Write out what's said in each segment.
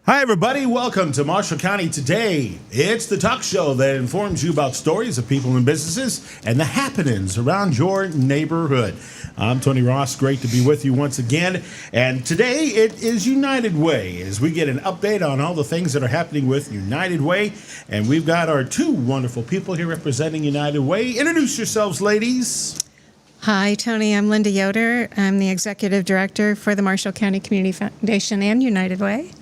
Hi, everybody. Welcome to Marshall County Today. It's the talk show that informs you about stories of people and businesses and the happenings around your neighborhood. I'm Tony Ross. Great to be with you once again. And today it is United Way as we get an update on all the things that are happening with United Way. And we've got our two wonderful people here representing United Way. Introduce yourselves, ladies. Hi, Tony. I'm Linda Yoder. I'm the Executive Director for the Marshall County Community Foundation and United Way.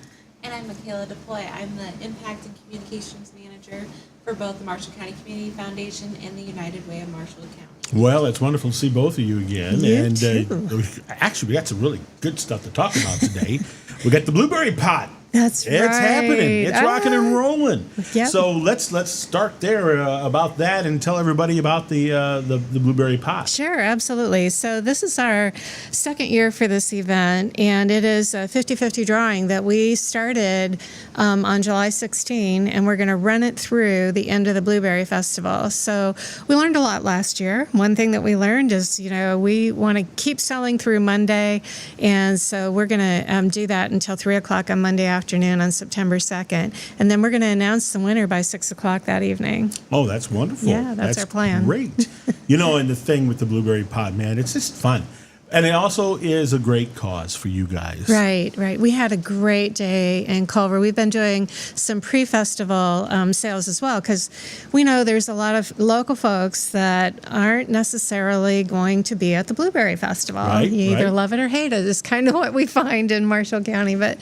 And I'm Michaela DePloy. I'm the Impact and Communications Manager for both the Marshall County Community Foundation and the United Way of Marshall County. Well, it's wonderful to see both of you again. You too. Actually, we got some really good stuff to talk about today. We got the Blueberry Pot. That's right. It's happening. It's rocking and rolling. Yep. So let's start there about that and tell everybody about the Blueberry Pot. Sure, absolutely. So this is our second year for this event, and it is a 50-50 drawing that we started on July 16, and we're going to run it through the end of the Blueberry Festival. So we learned a lot last year. One thing that we learned is, we want to keep selling through Monday, and so we're going to do that until 3 o'clock on Monday afternoon on September 2nd. And then we're going to announce the winner by 6 o'clock that evening. Oh, that's wonderful. Yeah, that's our plan. Great. And the thing with the Blueberry Pot, man, it's just fun. And it also is a great cause for you guys. Right. We had a great day in Culver. We've been doing some pre-festival sales as well, because we know there's a lot of local folks that aren't necessarily going to be at the Blueberry Festival. Right, you either right. love it or hate it is kind of what we find in Marshall County. But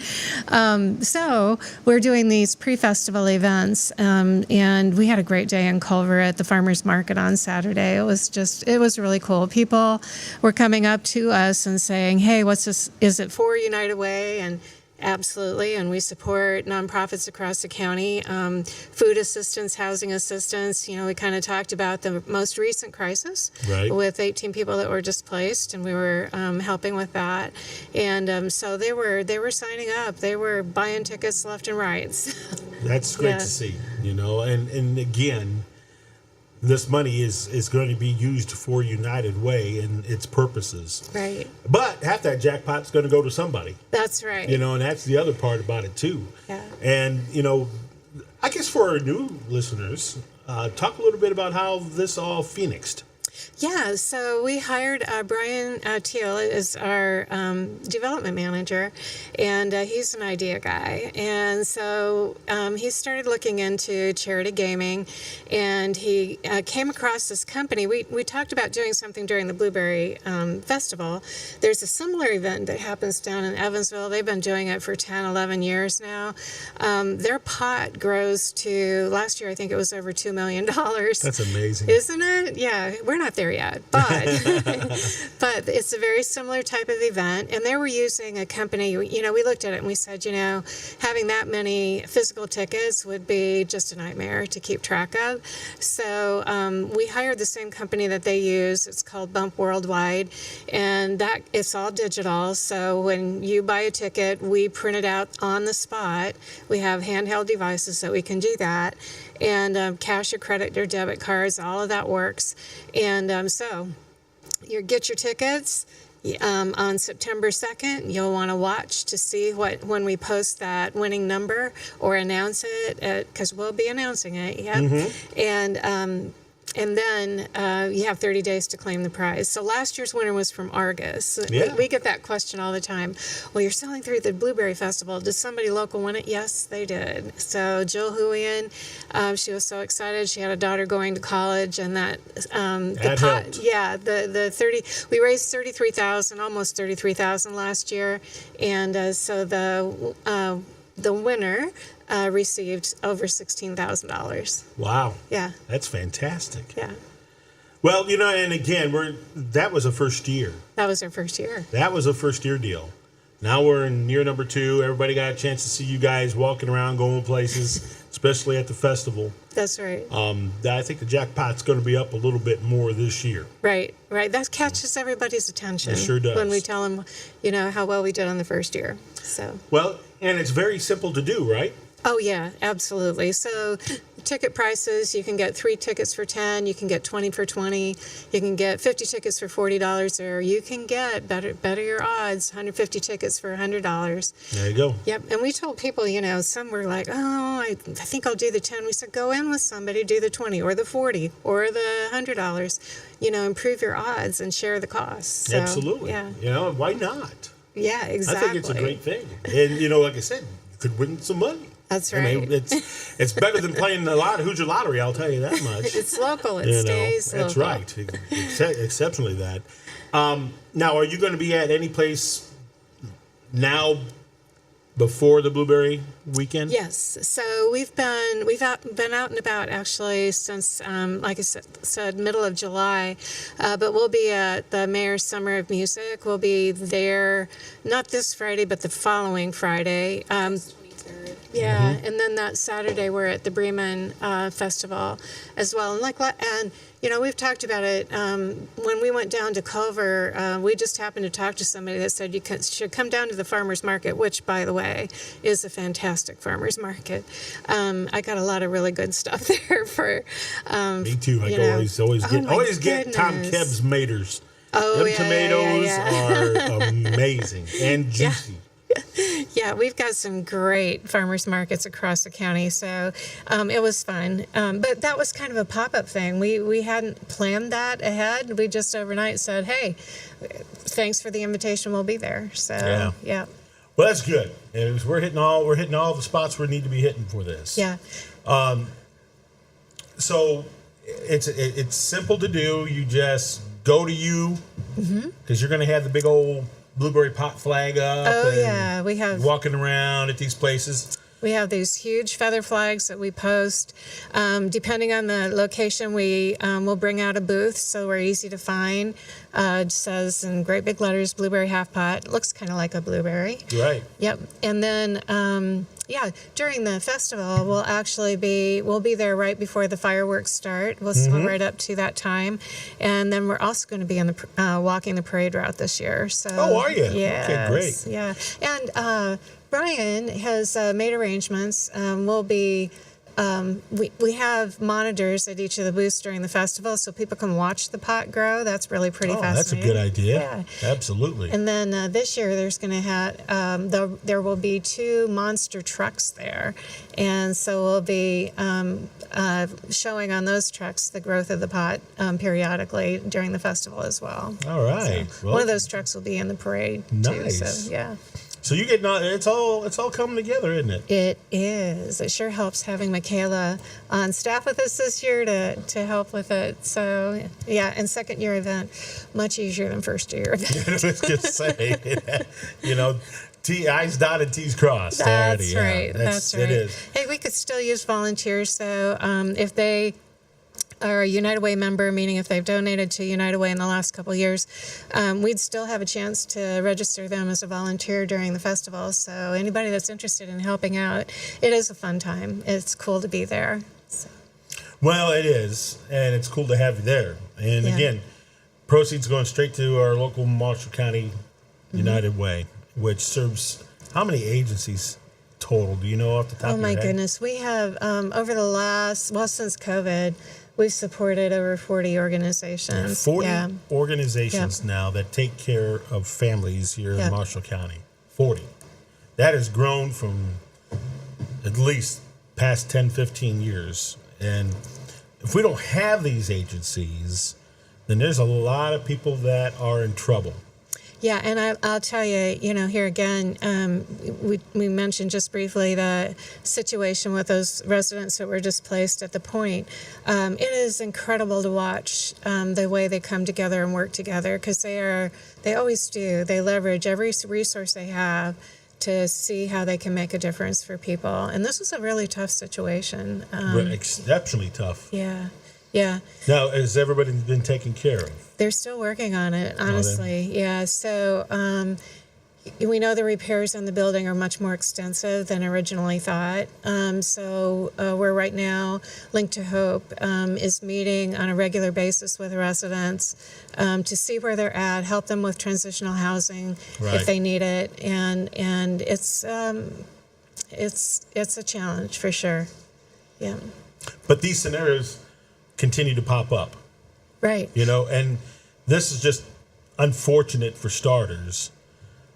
so we're doing these pre-festival events, and we had a great day in Culver at the Farmers Market on Saturday. It was really cool. People were coming up to us and saying, hey, what's this? Is it for United Way? And absolutely. And we support nonprofits across the county, food assistance, housing assistance. We kind of talked about the most recent crisis with 18 people that were displaced, and we were helping with that. And so they were signing up. They were buying tickets left and right. That's great to see, and again, this money is going to be used for United Way and its purposes. Right. But half that jackpot's going to go to somebody. That's right. And that's the other part about it, too. Yeah. And, I guess for our new listeners, talk a little bit about how this all phoenixed. Yeah, so we hired Brian Teal as our development manager, and he's an idea guy. And so he started looking into charity gaming, and he came across this company. We talked about doing something during the Blueberry Festival. There's a similar event that happens down in Evansville. They've been doing it for 10, 11 years now. Their pot grows to, last year I think it was over $2 million. That's amazing. Isn't it? Yeah, we're not there yet, but but it's a very similar type of event, and they were using a company. We looked at it and we said, having that many physical tickets would be just a nightmare to keep track of. So we hired the same company that they use. It's called Bump Worldwide, and that it's all digital. So when you buy a ticket, we print it out on the spot. We have handheld devices that we can do that. And cash or credit or debit cards, all of that works. And so you get your tickets on September 2nd. You'll want to watch to see when we post that winning number or announce it, because we'll be announcing it. Yeah. Mm-hmm. And then you have 30 days to claim the prize. So last year's winner was from Argus. Yeah. We get that question all the time. Well, you're selling through the Blueberry Festival. Did somebody local win it? Yes, they did. So Jill Huian, she was so excited. She had a daughter going to college, and that helped. Yeah, we raised $33,000, almost $33,000 last year, and so the winner received over $16,000. Wow. Yeah. That's fantastic. Yeah. Well, and again, that was a first year. That was our first year. That was a first year deal. Now we're in year number 2. Everybody got a chance to see you guys walking around, going places, especially at the festival. That's right. I think the jackpot's going to be up a little bit more this year. Right. That catches everybody's attention. It sure does. When we tell them, how well we did on the first year. So. Well, and it's very simple to do, right? Oh yeah, absolutely. So ticket prices, you can get 3 tickets for 10, you can get 20 for 20, you can get 50 tickets for $40, or you can get better your odds, 150 tickets for $100. There you go. Yep. And we told people, some were like, oh, I think I'll do the 10. We said, go in with somebody, do the 20 or the 40 or the $100. Improve your odds and share the costs. So, Absolutely. Yeah. Why not? Yeah, exactly. I think it's a great thing. And, like I said, you could win some money. That's I right. mean, it's better than playing the Hoosier Lottery, I'll tell you that much. It's local. It stays That's local. right. Exceptionally that. Now, are you going to be at any place now before the Blueberry weekend? Yes. So we've been out and about actually since, like I said, middle of July. But we'll be at the Mayor's Summer of Music. We'll be there not this Friday, but the following Friday. 23rd. Yeah, and then that Saturday we're at the Bremen Festival as well. And we've talked about it. When we went down to Culver, we just happened to talk to somebody that said should come down to the farmers market, which, by the way, is a fantastic farmers market. I got a lot of really good stuff there for. Me too. Always get Tom goodness. Kebb's Maters. Oh, Them tomatoes are amazing and juicy. Yeah, we've got some great farmers markets across the county, so it was fun. But that was kind of a pop-up thing. We hadn't planned that ahead. We just overnight said, "Hey, thanks for the invitation. We'll be there." So yeah. Well, that's good. We're hitting all the spots we need to be hitting for this. Yeah. So it's simple to do. You just go to you because you're going to have the big old blueberry pot flag up. Oh and yeah, we have walking around at these places. We have these huge feather flags that we post. Depending on the location, we will bring out a booth, so we're easy to find. It says in great big letters, "Blueberry Half Pot." It looks kind of like a blueberry. Right. Yep. And then, during the festival, we'll be there right before the fireworks start. We'll right up to that time, and then we're also going to be in the walking the parade route this year. So. Oh, are you? Yes, Okay, great. Yeah, and. Brian has made arrangements. We'll be we have monitors at each of the booths during the festival, so people can watch the pot grow. That's really pretty fascinating. That's a good idea. Yeah, Absolutely. And then this year there's going to have there will be 2 monster trucks there, and so we'll be showing on those trucks the growth of the pot periodically during the festival as well. All right. So one of those trucks will be in the parade too. Nice. So yeah. So you get it's all coming together, isn't it? It is. It sure helps having Michaela on staff with us this year to help with it. So yeah, and second year event, much easier than first year event. I was going to say, I's dotted, T's crossed. That's right. That's right. It is. Hey, we could still use volunteers. So if they are a United Way member, meaning if they've donated to United Way in the last couple of years, we'd still have a chance to register them as a volunteer during the festival. So anybody that's interested in helping out, it is a fun time. It's cool to be there. So. Well, it is, and it's cool to have you there. And again, proceeds going straight to our local Marshall County United Way, which serves how many agencies total? Do you know off the top of your head? Oh my goodness, we have over the since COVID. We've supported over 40 organizations. 40 organizations now that take care of families here in Marshall County. 40. That has grown from at least past 10, 15 years. And if we don't have these agencies, then there's a lot of people that are in trouble. Yeah, and I'll tell you, here again, we mentioned just briefly the situation with those residents that were displaced at the Point. It is incredible to watch the way they come together and work together, because they always do. They leverage every resource they have to see how they can make a difference for people. And this was a really tough situation. Exceptionally tough. Yeah. Yeah. Now, has everybody been taken care of? They're still working on it, honestly. Yeah. So we know the repairs on the building are much more extensive than originally thought. So we're right now, Link to Hope is meeting on a regular basis with residents to see where they're at, help them with transitional housing if they need it. And it's it's a challenge for sure. Yeah. But these scenarios continue to pop up, Right. and this is just unfortunate for starters.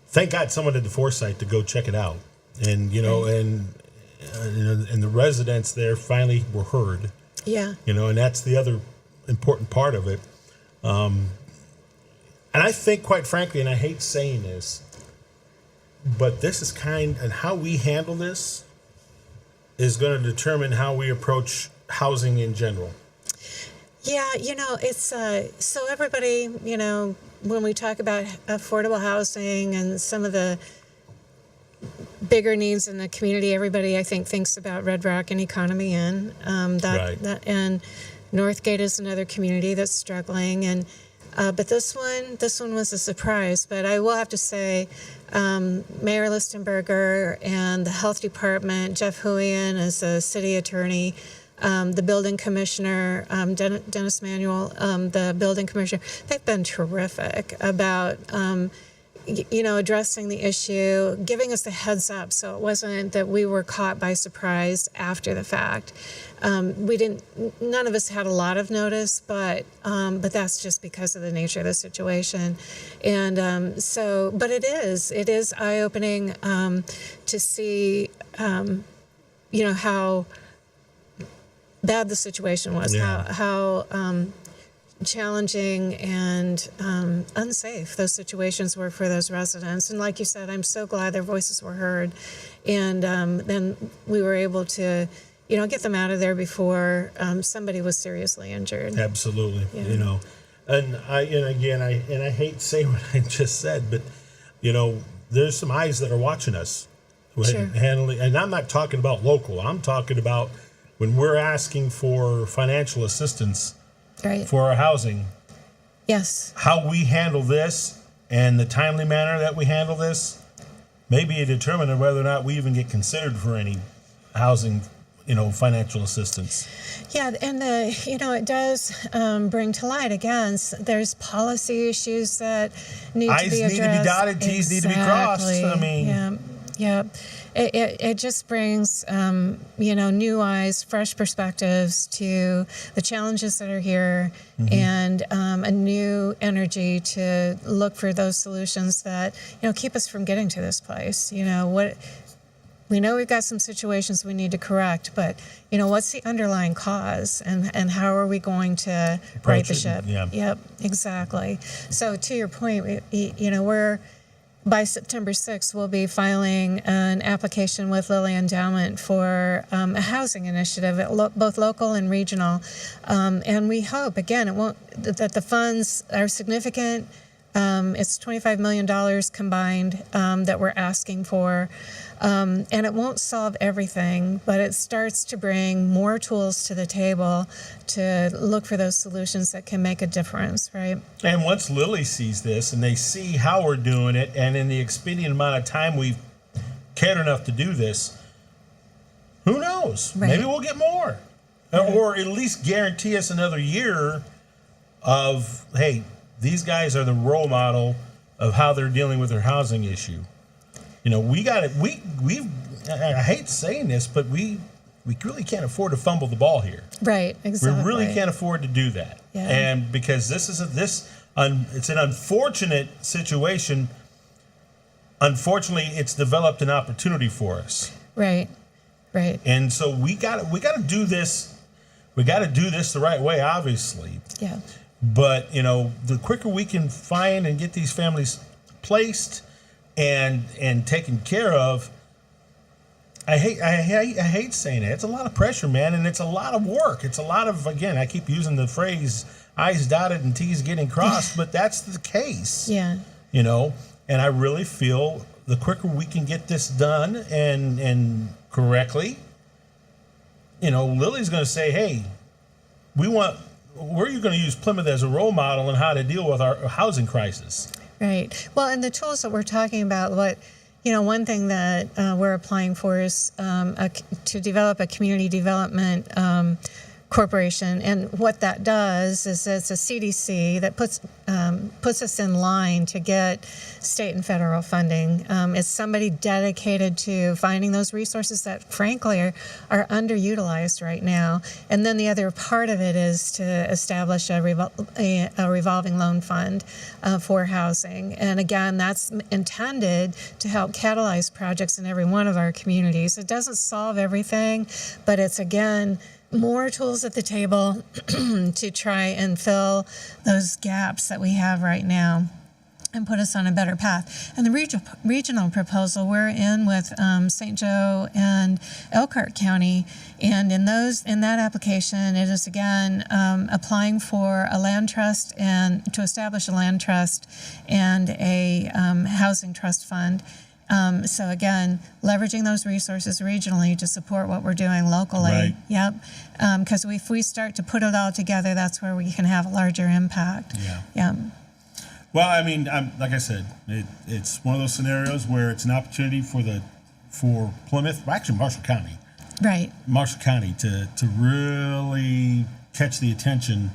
Thank God someone had the foresight to go check it out, and and the residents there finally were heard. Yeah. And that's the other important part of it. And I think, quite frankly, and I hate saying this, but this is and how we handle this is going to determine how we approach housing in general. Yeah, it's so everybody, when we talk about affordable housing and some of the bigger needs in the community, everybody I think thinks about Red Rock and Economy Inn. And Northgate is another community that's struggling, and but this one was a surprise. But I will have to say, Mayor Listenberger and the health department, Jeff Huian as a city attorney, the building commissioner, Dennis Manuel, the building commissioner, they've been terrific about addressing the issue, giving us the heads up, so it wasn't that we were caught by surprise after the fact. None of us had a lot of notice, but that's just because of the nature of the situation. And but it is eye-opening to see, how bad the situation was, how challenging and unsafe those situations were for those residents. And like you said, I'm so glad their voices were heard, and then we were able to get them out of there before somebody was seriously injured. Absolutely. Yeah. And I hate saying what I just said, but there's some eyes that are watching us. Sure. Handling, and I'm not talking about local. I'm talking about when we're asking for financial assistance Right. for our housing. Yes. How we handle this and the timely manner that we handle this may be a determinant of whether or not we even get considered for any housing, financial assistance. Yeah, and it does bring to light again. There's policy issues that need to be addressed. I's need to be dotted, T's need to be crossed. I mean, yeah. It just brings new eyes, fresh perspectives to the challenges that are here, and a new energy to look for those solutions that keep us from getting to this place. We know we've got some situations we need to correct, but what's the underlying cause, and how are we going to right the ship? Yeah. Yep, exactly. So to your point, we're by September 6th, we'll be filing an application with Lilly Endowment for a housing initiative, both local and regional. And we hope, again, that the funds are significant. It's $25 million combined that we're asking for. And it won't solve everything, but it starts to bring more tools to the table to look for those solutions that can make a difference, right? And once Lilly sees this and they see how we're doing it, and in the expedient amount of time we've cared enough to do this, who knows? Right. Maybe we'll get more. Right. Or at least guarantee us another year of, hey, these guys are the role model of how they're dealing with their housing issue. We got it. I hate saying this, but we really can't afford to fumble the ball here. Right, exactly. We really can't afford to do that. Yeah. And because it's an unfortunate situation. Unfortunately, it's developed an opportunity for us. Right. And so we got to do this. We got to do this the right way, obviously. Yeah. But the quicker we can find and get these families placed and taken care of, I hate saying it. It's a lot of pressure, man, and it's a lot of work. It's a lot of, again, I keep using the phrase I's dotted and T's getting crossed, but that's the case. Yeah. And I really feel the quicker we can get this done and correctly, Lily's going to say, hey, we're going to use Plymouth as a role model on how to deal with our housing crisis. Right. Well, and the tools that we're talking about, one thing that we're applying for is to develop a community development corporation, and what that does is it's a CDC that puts us in line to get state and federal funding. It's somebody dedicated to finding those resources that, frankly, are underutilized right now. And then the other part of it is to establish a revolving loan fund for housing. And again, that's intended to help catalyze projects in every one of our communities. It doesn't solve everything, but it's, again, more tools at the table to try and fill those gaps that we have right now and put us on a better path. And the regional proposal, we're in with St. Joe and Elkhart County, and in that application, it is again applying for a land trust and to establish a land trust and a housing trust fund. So again, leveraging those resources regionally to support what we're doing locally. Right. Yep. Because if we start to put it all together, that's where we can have a larger impact. Yeah. Yeah. Well, I mean, like I said, it's one of those scenarios where it's an opportunity for Plymouth, well, actually Marshall County, Right. to really catch the attention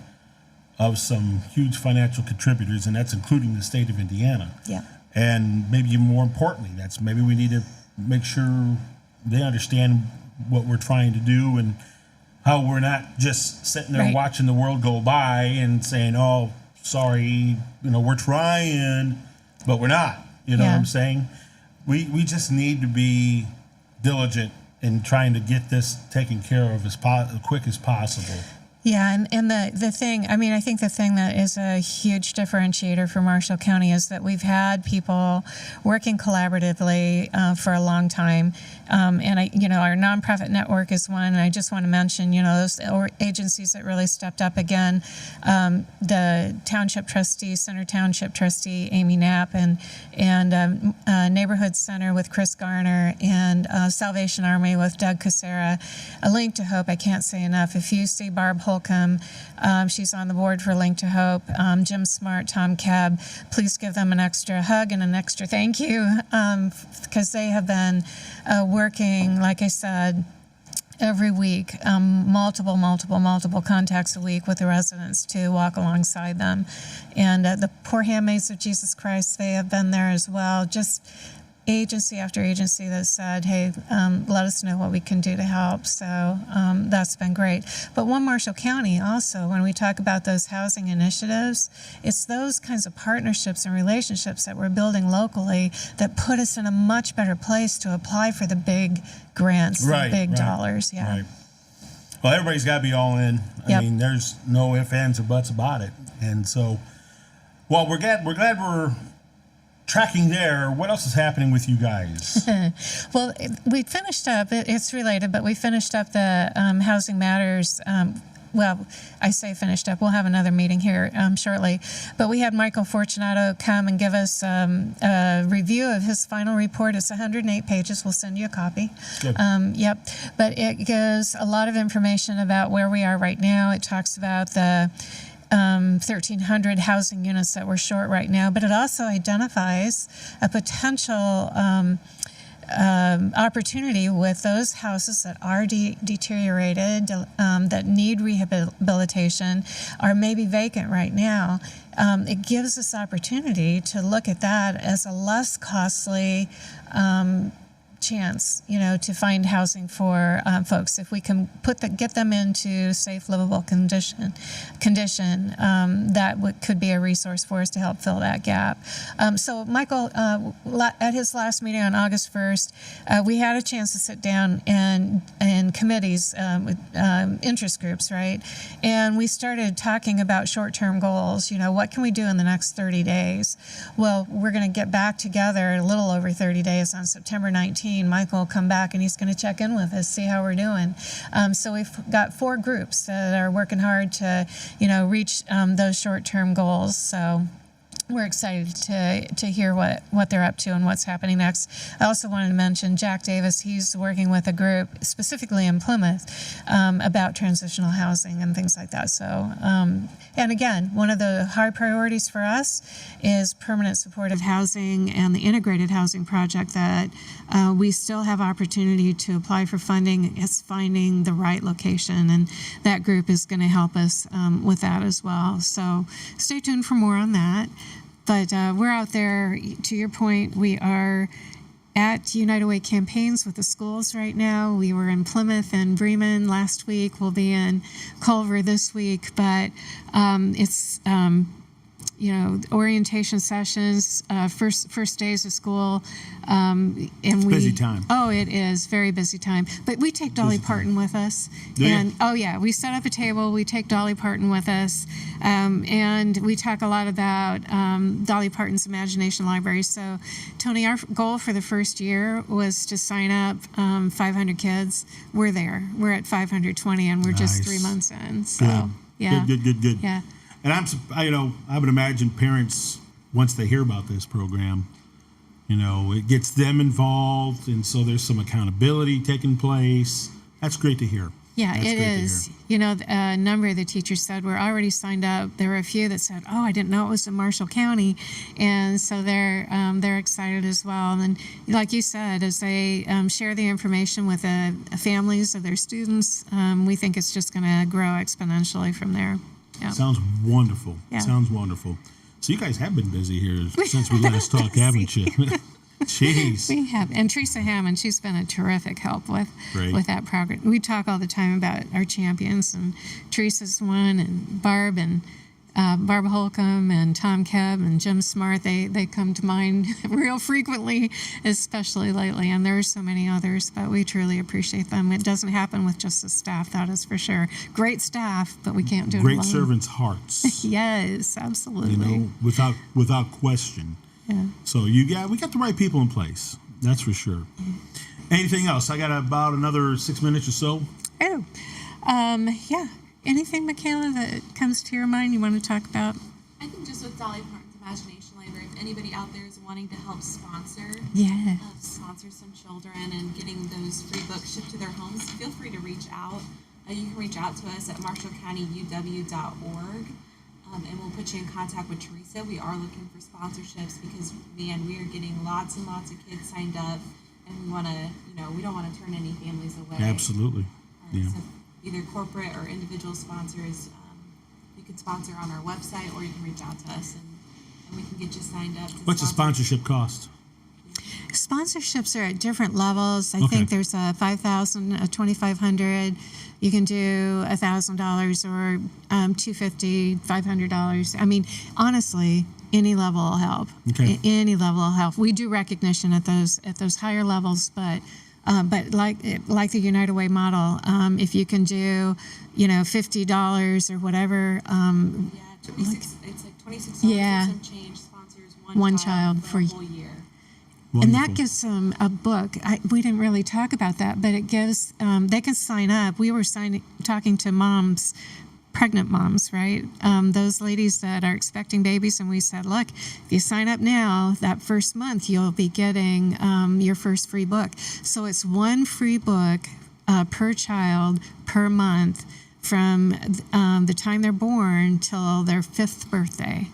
of some huge financial contributors, and that's including the state of Indiana. Yeah. And maybe even more importantly, maybe we need to make sure they understand what we're trying to do and how we're not just sitting there Right. watching the world go by and saying, "Oh, sorry, we're trying, but we're not." You know what Yeah. I'm saying? We just need to be diligent in trying to get this taken care of as quick as possible. Yeah, and the thing, I mean, I think the thing that is a huge differentiator for Marshall County is that we've had people working collaboratively for a long time. And our nonprofit network is one, and I just want to mention, those agencies that really stepped up again, the township trustee, Center Township trustee, Amy Knapp, and Neighborhood Center with Chris Garner, and Salvation Army with Doug Casera. A Link to Hope, I can't say enough. If you see Barb Holcomb, she's on the board for Link to Hope, Jim Smart, Tom Kebb, please give them an extra hug and an extra thank you, because they have been working, like I said, every week, multiple contacts a week with the residents to walk alongside them. And the Poor Handmaids of Jesus Christ, they have been there as well. Just agency after agency that said, hey, let us know what we can do to help. So that's been great. But One Marshall County also, when we talk about those housing initiatives, it's those kinds of partnerships and relationships that we're building locally that put us in a much better place to apply for the big grants, the big dollars. Yeah. Right. Well, everybody's got to be all in. I Yep. mean, there's no ifs, ands, or buts about it. And so, well, we're glad we're tracking there. What else is happening with you guys? Well, we finished up, it's related, but we finished up the Housing Matters. Well, I say finished up. We'll have another meeting here shortly. But we had Michael Fortunato come and give us a review of his final report. It's 108 pages. We'll send you a copy. Good. Yep. But it gives a lot of information about where we are right now. It talks about the 1,300 housing units that we're short right now, but it also identifies a potential opportunity with those houses that are deteriorated, that need rehabilitation, are maybe vacant right now. It gives us opportunity to look at that as a less costly chance, to find housing for folks. If we can get them into safe, livable condition, that could be a resource for us to help fill that gap. So Michael, at his last meeting on August 1st, we had a chance to sit down in committees, with interest groups, right? And we started talking about short-term goals. What can we do in the next 30 days? Well, we're going to get back together a little over 30 days on September 19th. Michael will come back and he's going to check in with us, see how we're doing. So we've got 4 groups that are working hard to, reach those short-term goals. So we're excited to hear what they're up to and what's happening next. I also wanted to mention Jack Davis. He's working with a group specifically in Plymouth about transitional housing and things like that. So, and again, one of the high priorities for us is permanent supportive housing and the integrated housing project that we still have opportunity to apply for funding. It's finding the right location, and that group is going to help us with that as well. So stay tuned for more on that. But we're out there, to your point, we are at United Way campaigns with the schools right now. We were in Plymouth and Bremen last week. We'll be in Culver this week. But it's, orientation sessions, first days of school. And it's busy time. Oh, it is very busy time. But we take Dolly Parton with us. We set up a table. We take Dolly Parton with us. And we talk a lot about Dolly Parton's Imagination Library. So, Tony, our goal for the first year was to sign up 500 kids. We're there. We're at 520, and we're just 3 months in. So, yeah. Good. Yeah. And I would imagine parents, once they hear about this program, it gets them involved, and so there's some accountability taking place. That's great to hear. Yeah, it is. A number of the teachers said we're already signed up. There were a few that said, "Oh, I didn't know it was in Marshall County," and so they're excited as well. And like you said, as they share the information with the families of their students, we think it's just going to grow exponentially from there. Yeah. Sounds wonderful. Yeah. Sounds wonderful. So you guys have been busy here since we last talked, haven't you? Jeez. We have. And Teresa Hammond, she's been a terrific help with that program. We talk all the time about our champions, and Teresa's one, and Barb Holcomb and Tom Kebb and Jim Smart, they come to mind real frequently, especially lately, and there are so many others, but we truly appreciate them. It doesn't happen with just the staff, that is for sure. Great staff, but we can't do it alone. Great servants' hearts. Yes, absolutely. Without question. Yeah. So we got the right people in place, that's for sure. Anything else? I got about another 6 minutes or so. Oh, yeah. Anything, Michaela, that comes to your mind you want to talk about? I think just with Dolly Parton's Imagination Library, if anybody out there is wanting to help sponsor some children and getting those free books shipped to their homes, feel free to reach out. You can reach out to us at marshallcountyyuw.org, and we'll put you in contact with Teresa. We are looking for sponsorships because, man, we are getting lots and lots of kids signed up, and we want to, we don't want to turn any families away. Absolutely. Yeah. So either corporate or individual sponsors, you can sponsor on our website, or you can reach out to us and we can get you signed up. What's the sponsorship cost? Sponsorships are at different levels. I think there's a $5,000, a $2,500. You can do $1,000 or $250, $500. I mean, honestly, any level will help. Okay. Any level will help. We do recognition at those higher levels, but like the United Way model, if you can do, $50 or whatever. It's like $26 Yeah. and some change sponsors One child child for a whole year. And that gives them a book. We didn't really talk about that, but it gives they can sign up. We were talking to moms, pregnant moms, right? Those ladies that are expecting babies, and we said, look, if you sign up now, that first month you'll be getting your first free book. So it's one free book per child per month from the time they're born till their 5th birthday.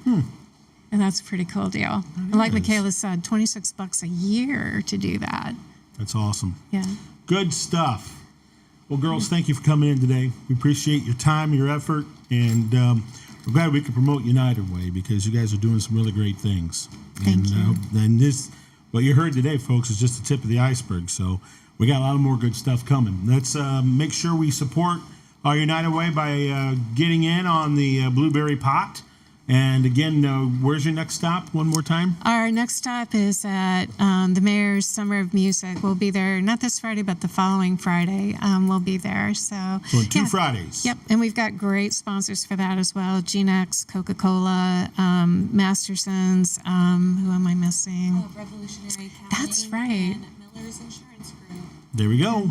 And that's a pretty cool deal. And like Michaela said, $26 a year to do that. That's awesome. Yeah. Good stuff. Well, girls, thank you for coming in today. We appreciate your time, your effort, and we're glad we could promote United Way because you guys are doing some really great things. Thank you. And what you heard today, folks, is just the tip of the iceberg. So we got a lot more good stuff coming. Let's make sure we support our United Way by getting in on the Blueberry Pot. And again, where's your next stop? One more time. Our next stop is at the Mayor's Summer of Music. We'll be there not this Friday, but the following Friday. We'll be there. So in 2 Fridays. Yep, and we've got great sponsors for that as well. GeneX, Coca-Cola, Mastersons. Who am I missing? Revolutionary Accounting. That's right. And Miller's Insurance Group. There we go.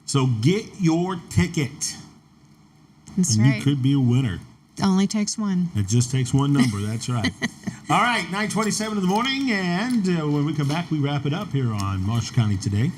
So get your ticket. That's and right. you could be a winner. Only takes one. It just takes one number. That's right. All right, 9:27 in the morning, and when we come back, we wrap it up here on Marshall County Today.